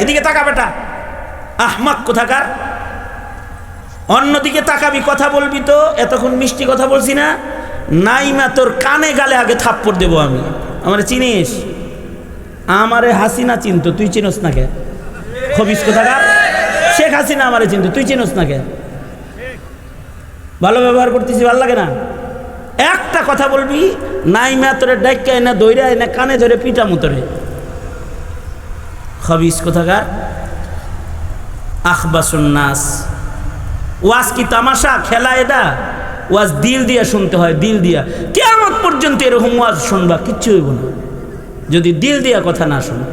এদিকে তাকা বেটা, আহমাক কোথাকার। অন্যদিকে তাকাবি, কথা বলবি তো। এতক্ষণ মিষ্টি কথা বলছি না? নাইমা তোর কানে গালে আগে থাপ্পড় দেবো আমি। আমারে চিনিস? আমারে হাসিনা চিনতো, তুই চিনস না কে? খবিস কোথাকার। শেখ হাসিনা আমারে চিনতো, তুই চিনস না কে? ভালো ব্যবহার করতেছি, ভালো লাগে না? একটা কথা বলবি, নাইমা তোরে ডাইকা এনে দইরা এনে কানে ধরে পিটা মুতরে। খবিস কোথাকার। আখবাসুন নাস। ওয়াজ কি তামাশা, খেলা? এটা ওয়াজ দিল দিয়া শুনতে হয়, দিল দিয়া। কিয়ামত পর্যন্ত এরকম ওয়াজ শুনবা, কিচ্ছু হইব না যদি দিল দিয়া কথা না শোনো।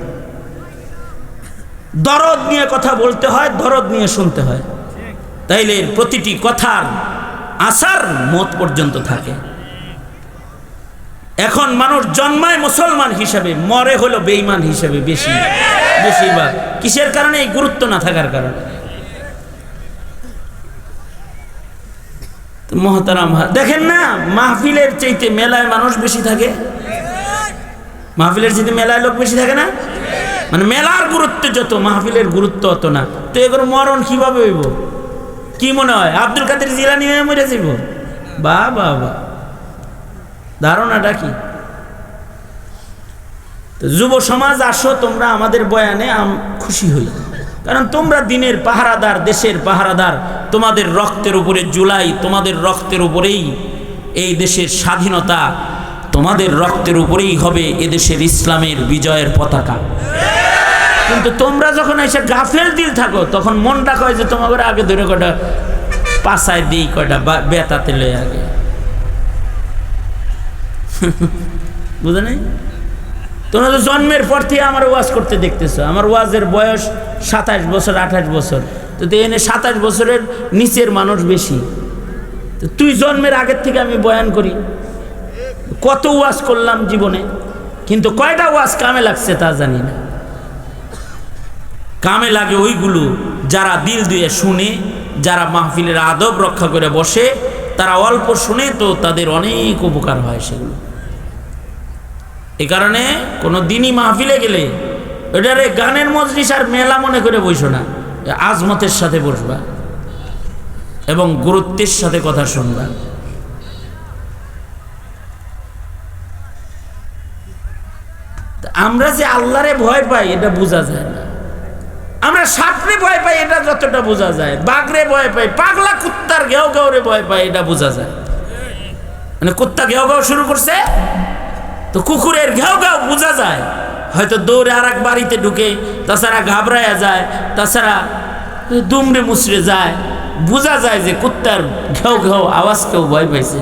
দরদ নিয়ে কথা বলতে হয়, দরদ নিয়ে শুনতে হয়, তাইলে প্রতিটি কথার আসার মত পর্যন্ত থাকে। এখন মানুষ জন্মায় মুসলমান হিসাবে, মরে হলো বেঈমান হিসাবে বেশিরভাগ। কিসের কারণে? এই গুরুত্ব না থাকার কারণে। মহতারাম, দেখেন না, মাহফিলের চাইতে মেলায় মানুষ বেশি থাকে। মাহফিলের চাইতে মেলায় লোক বেশি থাকে না? মানে মেলার গুরুত্ব যত, মাহফিলের গুরুত্ব অত না। তো এগুলো মরণ কিভাবে হইব? কি মনে হয় আব্দুল কাদের জিলানী হয়ে মরে যাইব? বা বা বা, ধারণাটা কি? যুব সমাজ, আসো তোমরা আমাদের বয়ানে, খুশি হই। কারণ তোমরা দিনের পাহারাদার, দেশের পাহারাদার। তোমাদের রক্তের উপরে জুলাই, তোমাদের রক্তের উপরেই এই দেশের স্বাধীনতা, তোমাদের রক্তের উপরেই হবে এদেশের ইসলামের বিজয়ের পতাকা। কিন্তু তোমরা যখন এসে গাফেল দিল থাকো, তখন মনটা কয় যে তোমাদের আগে ধরে কয়টা পাশায় দিই, কয়টা বেতাতে লই আগে। বুঝে নাই? তোমরা তো জন্মের পর থেকে আমার ওয়াজ করতে দেখতেছো। আমার ওয়াজের বয়স 27 বছর 28 বছর। তো এনে 27 বছরের নিচের মানুষ বেশি। তো তুই জন্মের আগের থেকে আমি বয়ান করি, কত ওয়াজ করলাম জীবনে, কিন্তু কয়টা ওয়াজ কামে লাগছে তা জানি না। কামে লাগে ওইগুলো যারা দিল দিয়ে শুনে, যারা মাহফিলের আদব রক্ষা করে বসে, তারা অল্প শুনে তো তাদের অনেক উপকার হয় সেগুলো। এই কারণে কোনো দিনই মাহফিলে গেলে এটারে গানের মজলিস আর মেলা মনে করে বসো না, আজমতের সাথে বসবা এবং গুরুত্বের সাথে কথা শুনবা। আমরা যে আল্লাহরে ভয় পাই এটা বোঝা যায় না। আমরা সাপরে ভয় পাই এটা যতটা বোঝা যায়, বাঘরে ভয় পাই, পাগলা কুত্তার ঘেউ ঘেউরে ভয় পাই এটা বোঝা যায়। মানে কুত্তা ঘেউ ঘেউ শুরু করছে তো কুকুরের ঘেউ ঘেউ বোঝা যায়, হয়তো দৌড়ে আর এক বাড়িতে ঢুকে, তাছাড়া ঘাবড়ায়া যায়, তাছাড়া দুমড়ে মুচড়ে যায়, বোঝা যায় যে কুত্তার ঘেউ ঘেউ আওয়াজ কেউ ভয় পাইছে।